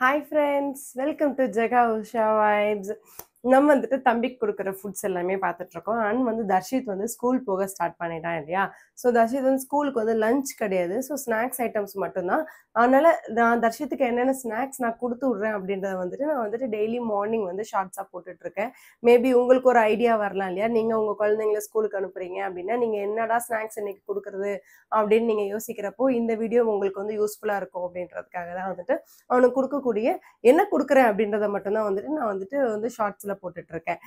Hi friends, welcome to Jaga Usha Vibes. நம்ம வந்துட்டு தம்பிக்கு கொடுக்குற ஃபுட்ஸ் எல்லாமே பார்த்துட்டு இருக்கோம். அண்ட் வந்து தர்ஷித் வந்து ஸ்கூல் போக ஸ்டார்ட் பண்ணிட்டான் இல்லையா? ஸோ தர்ஷித் வந்து ஸ்கூலுக்கு வந்து லஞ்ச் கிடையாது. ஸோ ஸ்நாக்ஸ் ஐட்டம்ஸ் மட்டும்தான். அதனால நான் தர்ஷித்துக்கு என்னென்ன ஸ்நாக்ஸ் நான் கொடுத்து விட்றேன் அப்படின்றத வந்துட்டு நான் வந்துட்டு டெய்லி மார்னிங் வந்து ஷார்ட்ஸாக போட்டுட்டு இருக்கேன். மேபி உங்களுக்கு ஒரு ஐடியா வரலாம் இல்லையா? நீங்கள் உங்கள் குழந்தைங்கள ஸ்கூலுக்கு அனுப்புறீங்க அப்படின்னா நீங்கள் என்னடா ஸ்நாக்ஸ் இன்னைக்கு கொடுக்குறது அப்படின்னு நீங்கள் யோசிக்கிறப்போ இந்த வீடியோ உங்களுக்கு வந்து யூஸ்ஃபுல்லாக இருக்கும் அப்படின்றதுக்காக தான் வந்துட்டு அவனுக்கு கொடுக்கக்கூடிய என்ன கொடுக்குறேன் அப்படின்றத மட்டும்தான் வந்துட்டு நான் வந்துட்டு ஷார்ட்ஸில் போட்டுட்டு இருக்கேன்.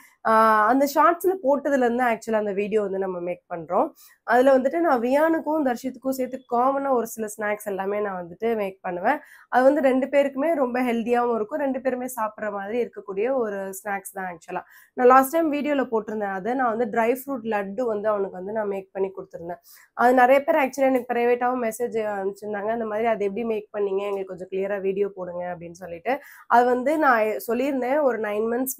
அந்த ஷார்ட்ஸில் போட்டதுலேருந்து ஆக்சுவலாக அந்த வீடியோ வந்து நம்ம மேக் பண்ணுறோம். அதில் வந்துட்டு நான் வியானுக்கும் தர்ஷித்துக்கும் சேர்த்து காமனாக ஒரு சில ஸ்நாக்ஸ் எல்லாமே நான் வந்துட்டு மேக் பண்ணுவேன். அது வந்து 2 பேருக்குமே ரொம்ப ஹெல்த்தியாகவும் இருக்கும். 2 பேருமே சாப்பிட்ற மாதிரி இருக்கக்கூடிய ஒரு ஸ்நாக்ஸ் தான் ஆக்சுவலாக. நான் லாஸ்ட் டைம் வீடியோவில் போட்டிருந்தேன். அதை நான் வந்து ட்ரை ஃப்ரூட் லட்டு வந்து அவனுக்கு வந்து நான் மேக் பண்ணி கொடுத்துருந்தேன். அது நிறைய பேர் ஆக்சுவலாக எனக்கு ப்ரைவேட்டாகவும் மெசேஜ் அனுப்பிச்சிருந்தாங்க. அந்த மாதிரி அது எப்படி மேக் பண்ணீங்க, எங்களுக்கு கொஞ்சம் கிளியராக வீடியோ போடுங்க அப்படின்னு சொல்லிட்டு. அது வந்து நான் சொல்லியிருந்தேன், ஒரு 9 மந்த்ஸ்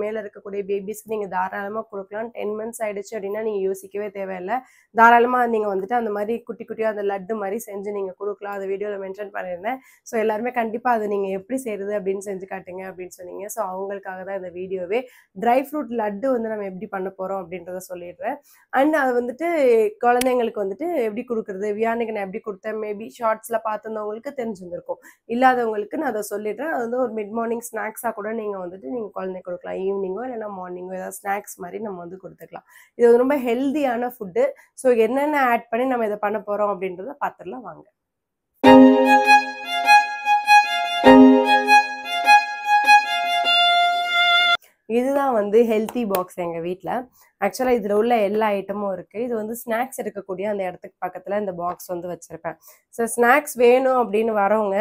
மேலே இருக்கக்கூடிய பேபிஸ்க்கு நீங்கள் தாராளமாக கொடுக்கலாம். 10 மந்த்ஸ் ஆயிடுச்சு அப்படின்னா நீங்கள் யோசிக்கவே தேவையில்லை. தாராளமாக நீங்கள் வந்துட்டு அந்த மாதிரி குட்டி குட்டியாக அந்த லட்டு மாதிரி செஞ்சு நீங்கள் கொடுக்கலாம். அது வீடியோவில் மென்ஷன் பண்ணியிருந்தேன். ஸோ எல்லாருமே கண்டிப்பாக அது நீங்கள் எப்படி செய்கிறது அப்படின்னு செஞ்சு காட்டுங்க அப்படின்னு சொன்னீங்க. ஸோ அவங்களுக்காக தான் இந்த வீடியோவே. ட்ரை ஃப்ரூட் லட்டு வந்து நம்ம எப்படி பண்ண போகிறோம் அப்படின்றத சொல்லிடுறேன். அண்ட் அது வந்துட்டு குழந்தைங்களுக்கு வந்துட்டு எப்படி கொடுக்குறது, வியானுக்கு நான் எப்படி கொடுத்தேன், மேபி ஷார்ட்ஸில் பார்த்துருந்தவங்களுக்கு தெரிஞ்சிருந்திருக்கும். இல்லாதவங்களுக்கு நான் அதை சொல்லிடுறேன். அது வந்து ஒரு மிட் மார்னிங் ஸ்நாக்ஸாக கூட நீங்கள் வந்துட்டு நீங்கள் குழந்தைக்கு கொடுக்கலாம். ஈவினிங்கோ இல்லைன்னா மார்னிங்கோ ஏதாவது ஸ்நாக்ஸ் மாதிரி நம்ம வந்து கொடுத்துக்கலாம். இது வந்து ரொம்ப ஹெல்தியான ஃபுட்டு. ஸோ என்னென்ன ஆட் பண்ணி நம்ம இதை பண்ண போகிறோம் அப்படின்றத பார்த்துடலாம் வாங்க. இதுதான் வந்து ஹெல்த்தி பாக்ஸ் எங்கள் வீட்டில். ஆக்சுவலாக இதில் உள்ள எல்லா ஐட்டமும் இருக்குது. இது வந்து ஸ்நாக்ஸ் இருக்கக்கூடிய அந்த இடத்துக்கு பக்கத்தில் இந்த பாக்ஸ் வந்து வச்சுருப்பேன். ஸோ ஸ்நாக்ஸ் வேணும் அப்படின்னு வரவங்க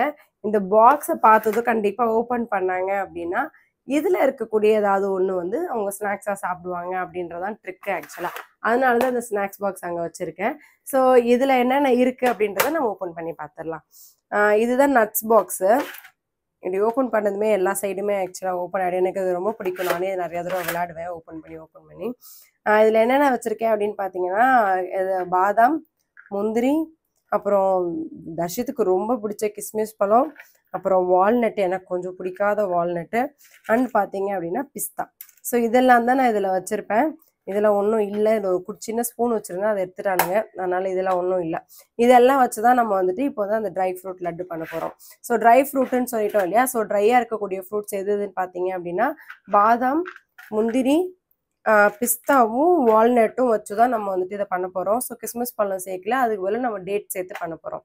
இந்த பாக்ஸை பார்த்ததும் கண்டிப்பாக ஓப்பன் பண்ணாங்க அப்படின்னா இதில் இருக்கக்கூடிய ஏதாவது ஒன்று வந்து அவங்க ஸ்நாக்ஸாக சாப்பிடுவாங்க அப்படின்றதான் ட்ரிக்கு ஆக்சுவலாக. அதனால தான் இந்த ஸ்நாக்ஸ் பாக்ஸ் அங்கே வச்சுருக்கேன். ஸோ இதில் என்னென்ன இருக்குது அப்படின்றத நம்ம ஓப்பன் பண்ணி பார்த்துடலாம். இதுதான் நட்ஸ் பாக்ஸு. இப்படி ஓப்பன் பண்ணதுமே எல்லா சைடுமே ஆக்சுவலாக ஓப்பன் ஆகிடும். எனக்கு அது ரொம்ப பிடிக்கும். நானே நிறையா தடவை விளையாடுவேன் ஓப்பன் பண்ணி. இதில் என்னென்ன வச்சுருக்கேன் அப்படின்னு பார்த்தீங்கன்னா, இது பாதாம், முந்திரி, அப்புறம் தர்ஷித்துக்கு ரொம்ப பிடிச்ச கிஸ்மிஸ் பழம், அப்புறம் வால்நட்டு, எனக்கு கொஞ்சம் பிடிக்காத வால்நட்டு, அண்ட் பார்த்தீங்க அப்படின்னா பிஸ்தா. ஸோ இதெல்லாம் தான் நான் இதில் வச்சுருப்பேன். இதில் ஒன்றும் இல்லை. இது ஒரு சின்ன ஸ்பூன் வச்சுருந்தேன், அதை எடுத்துட்டானுங்க. அதனால் இதெல்லாம் ஒன்றும் இல்லை. இதெல்லாம் வச்சு தான் நம்ம வந்துட்டு இப்போ தான் அந்த ட்ரை ஃப்ரூட் லட்டு பண்ண போகிறோம். ஸோ ட்ரை ஃப்ரூட்டுன்னு சொல்லிட்டோம் இல்லையா? ஸோ ட்ரையாக இருக்கக்கூடிய ஃப்ரூட்ஸ் எதுன்னு பார்த்தீங்க அப்படின்னா பாதாம், முந்திரி, பிஸ்தாவும் வால்நட்டும் வச்சு தான் நம்ம வந்துட்டு இதை பண்ண போகிறோம். ஸோ கிஸ்மிஸ் பழம் சேர்க்கல, அதுக்கு பதில் நம்ம டேட் சேர்த்து பண்ண போகிறோம்.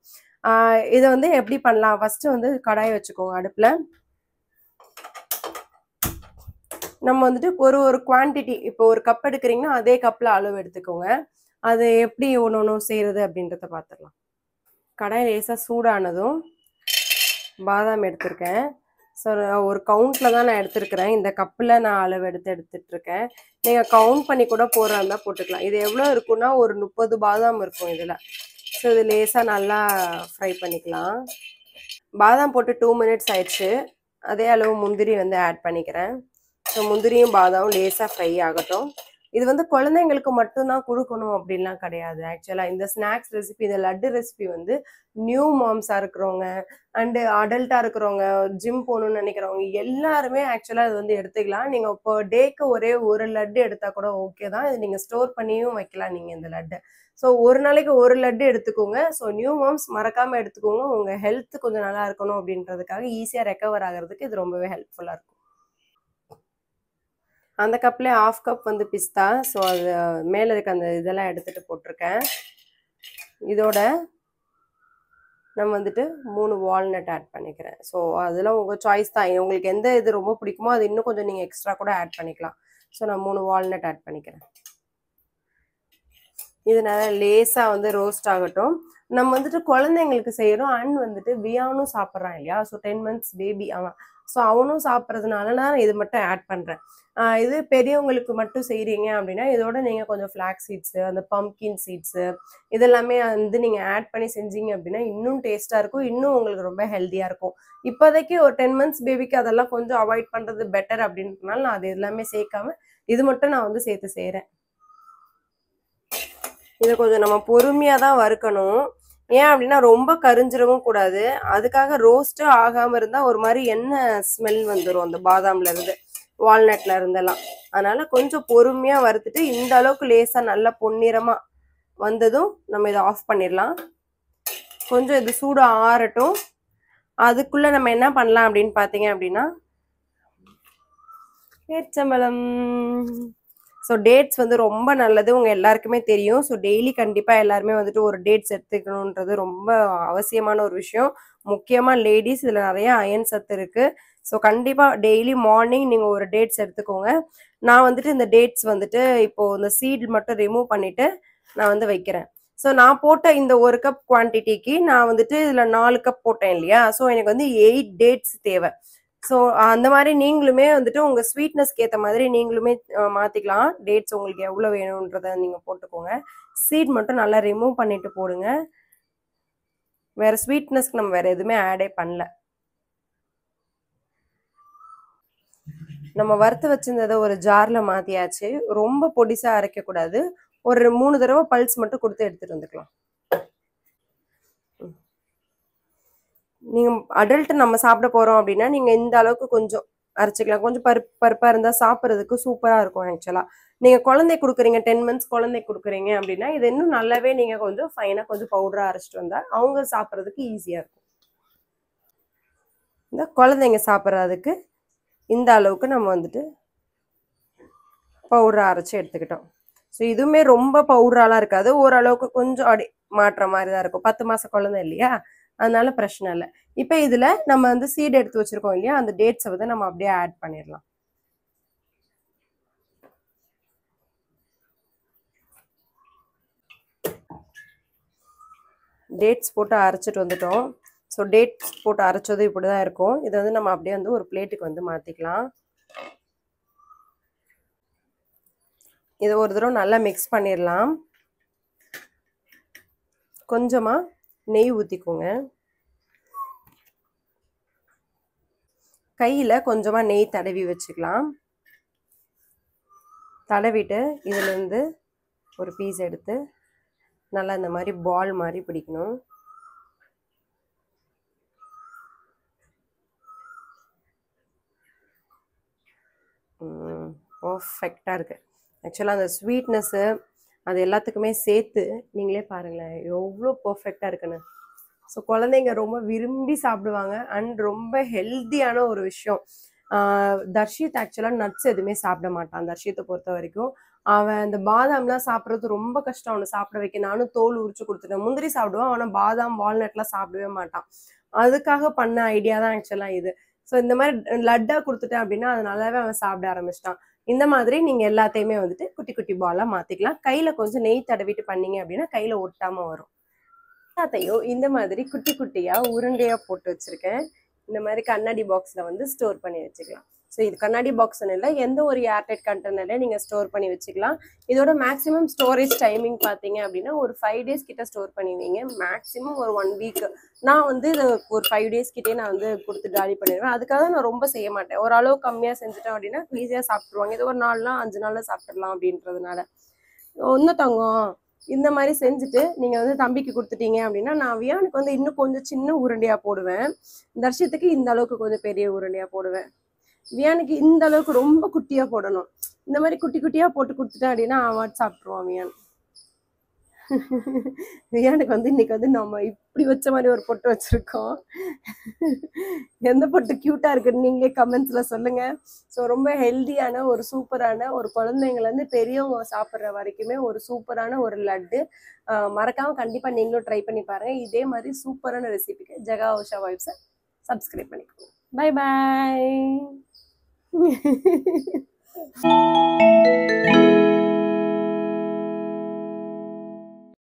இதை வந்து எப்படி பண்ணலாம்? ஃபஸ்ட்டு வந்து கடாயை வச்சுக்கோங்க அடுப்பில். நம்ம வந்துட்டு ஒரு குவான்டிட்டி, இப்போ ஒரு கப் எடுக்கிறீங்கன்னா அதே கப்பில் அளவு எடுத்துக்கோங்க. அது எப்படி ஒன்று ஒன்று செய்கிறது அப்படின்றத பார்த்துடலாம். கடாய் லேசாக சூடானதும் பாதாம் எடுத்திருக்கேன். ஸோ ஒரு கவுண்டில் தான் நான் எடுத்துருக்கிறேன். இந்த கப்பில் நான் அளவு எடுத்துட்ருக்கேன். நீங்கள் கவுண்ட் பண்ணி கூட போடுறா இருந்தால் போட்டுக்கலாம். இது எவ்வளோ இருக்குன்னா ஒரு 30 பாதாம் இருக்கும் இதில். ஸோ இது லேசாக நல்லா ஃப்ரை பண்ணிக்கலாம். பாதாம் போட்டு 2 மினிட்ஸ் ஆயிடுச்சு. அதே அளவு முந்திரி வந்து ஆட் பண்ணிக்கிறேன். ஸோ முந்திரியும் பாதாமும் லேசாக ஃப்ரை ஆகட்டும். இது வந்து குழந்தைங்களுக்கு மட்டும்தான் கொடுக்கணும் அப்படின்லாம் கிடையாது. ஆக்சுவலாக இந்த ஸ்நாக்ஸ் ரெசிபி, இந்த லட்டு ரெசிபி வந்து நியூ மாம்ஸாக இருக்கிறவங்க அண்டு அடல்ட்டாக இருக்கிறவங்க, ஜிம் போகணுன்னு நினைக்கிறவங்க எல்லாருமே ஆக்சுவலாக இது வந்து எடுத்துக்கலாம். நீங்கள் இப்போ டேக்கு ஒரே ஒரு லட்டு எடுத்தால் கூட ஓகே தான். இது நீங்கள் ஸ்டோர் பண்ணியும் வைக்கலாம் நீங்கள் இந்த லட்டு. ஸோ ஒரு நாளைக்கு ஒரு லட்டு எடுத்துக்கோங்க. ஸோ நியூ மாம்ஸ் மறக்காமல் எடுத்துக்கோங்க. உங்கள் ஹெல்த் கொஞ்சம் நல்லா இருக்கணும் அப்படின்றதுக்காக ஈஸியாக ரெக்கவர் ஆகிறதுக்கு இது ரொம்பவே ஹெல்ப்ஃபுல்லாக இருக்கும். அந்த கப்லேயே 1/2 கப் வந்து பிஸ்தா. ஸோ அது மேலே இருக்க அந்த இதெல்லாம் எடுத்துகிட்டு போட்டிருக்கேன். இதோட நம்ம வந்துட்டு 3 வால்நட் ஆட் பண்ணிக்கிறேன். ஸோ அதெல்லாம் உங்கள் சாய்ஸ் தான். உங்களுக்கு எந்த இது ரொம்ப பிடிக்குமோ அது இன்னும் கொஞ்சம் நீங்கள் எக்ஸ்ட்ரா கூட ஆட் பண்ணிக்கலாம். ஸோ நான் 3 வால்நட் ஆட் பண்ணிக்கிறேன். இது நல்லா லேசாக வந்து ரோஸ்ட் ஆகட்டும். நம்ம வந்துட்டு குழந்தைங்களுக்கு செய்கிறோம் அண்ட் வந்துட்டு வியானும் சாப்பிட்றான் இல்லையா? ஸோ 10 மந்த்ஸ் பேபி அவன். ஸோ அவனும் சாப்பிட்றதுனால நான் இது மட்டும் ஆட் பண்ணுறேன். இது பெரியவங்களுக்கு மட்டும் செய்கிறீங்க அப்படின்னா இதோட நீங்கள் கொஞ்சம் ஃப்ளாக் சீட்ஸு, அந்த பம்ப்கின் சீட்ஸு இதெல்லாமே வந்து நீங்கள் ஆட் பண்ணி செஞ்சீங்க அப்படின்னா இன்னும் டேஸ்ட்டாக இருக்கும். இன்னும் உங்களுக்கு ரொம்ப ஹெல்த்தியாக இருக்கும். இப்போதைக்கு ஒரு 10 மந்த்ஸ் பேபிக்கு அதெல்லாம் கொஞ்சம் அவாய்ட் பண்ணுறது பெட்டர் அப்படின்றதுனால நான் அது எல்லாமே சேர்க்காம இது மட்டும் நான் வந்து சேர்த்து செய்கிறேன். இதை கொஞ்சம் நம்ம பொறுமையாக தான் வறுக்கணும். ஏன் அப்படின்னா ரொம்ப கரிஞ்சிடவும் கூடாது. அதுக்காக ரோஸ்ட் ஆகாம இருந்தா ஒரு மாதிரி எண்ணெய் ஸ்மெல் வந்துடும் அந்த பாதாம்ல இருந்து, வால்நட்ல இருந்தெல்லாம். அதனால கொஞ்சம் பொறுமையா வறுத்துட்டு இந்த அளவுக்கு லேசா நல்லா பொன்னிறமா வந்ததும் நம்ம இதை ஆஃப் பண்ணிடலாம். கொஞ்சம் இது சூடு ஆறட்டும். அதுக்குள்ள நம்ம என்ன பண்ணலாம் அப்படின்னு பாத்தீங்க அப்படின்னா, பேரிச்சம்பழம். ஸோ டேட்ஸ் வந்து ரொம்ப நல்லது, உங்க எல்லாருக்குமே தெரியும். ஸோ டெய்லி கண்டிப்பா எல்லாருமே வந்துட்டு ஒரு டேட்ஸ் எடுத்துக்கணுன்றது ரொம்ப அவசியமான ஒரு விஷயம். முக்கியமா லேடிஸ், இதுல நிறைய அயன் சத்து இருக்கு. ஸோ கண்டிப்பா டெய்லி மார்னிங் நீங்க ஒரு டேட்ஸ் எடுத்துக்கோங்க. நான் வந்துட்டு இந்த டேட்ஸ் வந்துட்டு இப்போ இந்த சீட் மட்டும் ரிமூவ் பண்ணிட்டு நான் வந்து வைக்கிறேன். ஸோ நான் போட்ட இந்த 1 கப் குவான்டிட்டிக்கு நான் வந்துட்டு இதுல 4 கப் போட்டேன் இல்லையா? ஸோ எனக்கு வந்து 8 டேட்ஸ் தேவை. ஸோ அந்த மாதிரி நீங்களுமே வந்துட்டு உங்க ஸ்வீட்னஸ்க்கு ஏற்ற மாதிரி நீங்களுமே மாத்திக்கலாம். டேட்ஸ் உங்களுக்கு எவ்வளோ வேணுன்றத நீங்க போட்டுக்கோங்க. சீட் மட்டும் நல்லா ரிமூவ் பண்ணிட்டு போடுங்க. வேற ஸ்வீட்னஸ்க்கு நம்ம வேற எதுவுமே ஆடே பண்ணல. நம்ம வறுத்து வச்சிருந்ததை ஒரு ஜார்ல மாத்தியாச்சு. ரொம்ப பொடிசா அரைக்க கூடாது. ஒரு 3 தடவை பல்ஸ் மட்டும் கொடுத்து எடுத்துட்டு வந்துக்கலாம். நீங்க அடல்ட் நம்ம சாப்பிட போறோம் அப்படின்னா நீங்க இந்த அளவுக்கு கொஞ்சம் அரைச்சிக்கலாம். கொஞ்சம் பருப்பா இருந்தா சாப்பிட்றதுக்கு சூப்பரா இருக்கும். ஆக்சுவலா நீங்க குழந்தை கொடுக்குறீங்க, 10 மந்த்ஸ் குழந்தை கொடுக்குறீங்க அப்படின்னா இது இன்னும் நல்லாவே நீங்க கொஞ்சம் ஃபைனா கொஞ்சம் பவுடரா அரைச்சிட்டு வந்தா அவங்க சாப்பிட்றதுக்கு ஈஸியா இருக்கும். இந்த குழந்தைங்க சாப்பிட்றதுக்கு இந்த அளவுக்கு நம்ம வந்துட்டு பவுடரா அரைச்சி எடுத்துக்கிட்டோம். ஸோ இதுவுமே ரொம்ப பவுடராலாம் இருக்காது, ஓரளவுக்கு கொஞ்சம் அப்படி மாற்ற மாதிரி தான் இருக்கும். 10 மாச குழந்தை இல்லையா, அதனால பிரச்சனை இல்லை. இப்போ இதுல நம்ம வந்து சீட் எடுத்து வச்சிருக்கோம் இல்லையா, அந்த டேட்ஸை வந்து நம்ம அப்படியே ஆட் பண்ணிடலாம். டேட்ஸ் போட்டு அரைச்சிட்டு வந்துட்டோம். ஸோ டேட்ஸ் போட்டு அரைச்சது இப்படி தான் இருக்கும். இதை வந்து நம்ம அப்படியே வந்து ஒரு பிளேட்டுக்கு வந்து மாற்றிக்கலாம். இதை ஒரு தடவை நல்லா மிக்ஸ் பண்ணிடலாம். கொஞ்சமாக நெய் ஊற்றிக்கோங்க. கையில் கொஞ்சமாக நெய் தடவி வச்சுக்கலாம். தடவிட்டு இதுலேருந்து ஒரு பீஸ் எடுத்து நல்லா இந்த மாதிரி பால் மாதிரி பிடிக்கணும். பர்ஃபெக்டாக இருக்குது. ஆக்சுவலாக அந்த ஸ்வீட்னஸ்ஸு அது எல்லாத்துக்குமே சேர்த்து நீங்களே பாருங்களேன் எவ்வளோ பர்ஃபெக்டாக இருக்குன்னு. ஸோ குழந்தைங்க ரொம்ப விரும்பி சாப்பிடுவாங்க அண்ட் ரொம்ப ஹெல்த்தியான ஒரு விஷயம். தர்ஷித் ஆக்சுவலாக நட்ஸ் எதுவுமே சாப்பிட மாட்டான். தர்ஷித்தை பொறுத்த வரைக்கும் அவன் இந்த பாதாம்லாம் சாப்பிட்றது ரொம்ப கஷ்டம் அவனை சாப்பிட வைக்க. நானும் தோல் உரிச்சு கொடுத்துட்டேன். முந்திரி சாப்பிடுவான், ஆனால் பாதாம் வால்நட்லாம் சாப்பிடவே மாட்டான். அதுக்காக பண்ண ஐடியா தான் ஆக்சுவலாக இது. ஸோ இந்த மாதிரி லட்டாக கொடுத்துட்டேன் அப்படின்னா அது நல்லாவே அவன் சாப்பிட ஆரம்பிச்சிட்டான். இந்த மாதிரி நீங்கள் எல்லாத்தையுமே வந்துட்டு குட்டி குட்டி பாலாக மாற்றிக்கலாம். கையில் கொஞ்சம் நெய் தடவிட்டு பண்ணீங்க அப்படின்னா கையில் ஒட்டாமல் வரும். எல்லாத்தையும் இந்த மாதிரி குட்டி குட்டியாக உருண்டையாக போட்டு வச்சுருக்கேன். இந்த மாதிரி கண்ணாடி பாக்ஸில் வந்து ஸ்டோர் பண்ணி வச்சுக்கலாம். ஸோ இது கண்ணாடி பாக்ஸ்னு இல்லை, எந்த ஒரு ஏர்டைட் கண்டெய்னர்லையும் நீங்கள் ஸ்டோர் பண்ணி வச்சுக்கலாம். இதோட மேக்ஸிமம் ஸ்டோரேஜ் டைமிங் பார்த்தீங்க அப்படின்னா ஒரு 5 days கிட்ட ஸ்டோர் பண்ணுவீங்க. மேக்ஸிமம் ஒரு 1 week. நான் வந்து இது ஒரு 5 days கிட்டே நான் வந்து கொடுத்து காலி பண்ணிடுவேன். அதுக்காக நான் ரொம்ப செய்ய மாட்டேன். ஓரளவு கம்மியாக செஞ்சுட்டேன் அப்படின்னா ஈஸியாக சாப்பிட்ருவாங்க. இது ஒரு 4 நாள் 5 நாளில் சாப்பிட்றலாம் அப்படின்றதுனால. ஒன்றும் தங்கம் இந்த மாதிரி செஞ்சுட்டு நீங்கள் வந்து தம்பிக்கு கொடுத்துட்டீங்க அப்படின்னா நான் வியானுக்கு வந்து இன்னும் கொஞ்சம் சின்ன உருண்டையாக போடுவேன். தர்ஷத்துக்கு இந்த அளவுக்கு கொஞ்சம் பெரிய உருண்டையாக போடுவேன். வியானுக்கு இந்த அளவுக்கு ரொம்ப குட்டியாக போடணும். இந்த மாதிரி குட்டி குட்டியாக போட்டு கொடுத்துட்டேன் அப்படின்னா அவன் சாப்பிட்ருவான் வியான். வியானுக்கு வந்து இன்னைக்கு வந்து நம்ம இப்படி வச்ச மாதிரி ஒரு பொட்டு வச்சிருக்கோம். எந்த பொட்டு கியூட்டா இருக்குன்னு நீங்களே கமெண்ட்ஸ்ல சொல்லுங்க. ஸோ ரொம்ப ஹெல்தியான ஒரு சூப்பரான ஒரு குழந்தைங்கலேருந்து பெரியவங்க சாப்பிட்ற வரைக்குமே ஒரு சூப்பரான ஒரு லட்டு. மறக்காம கண்டிப்பா நீங்களும் ட்ரை பண்ணி பாருங்க. இதே மாதிரி சூப்பரான ரெசிபிக்கு ஜெகா உஷா வைப்ஸை சப்ஸ்கிரைப் பண்ணிக்கோங்க. Bye bye.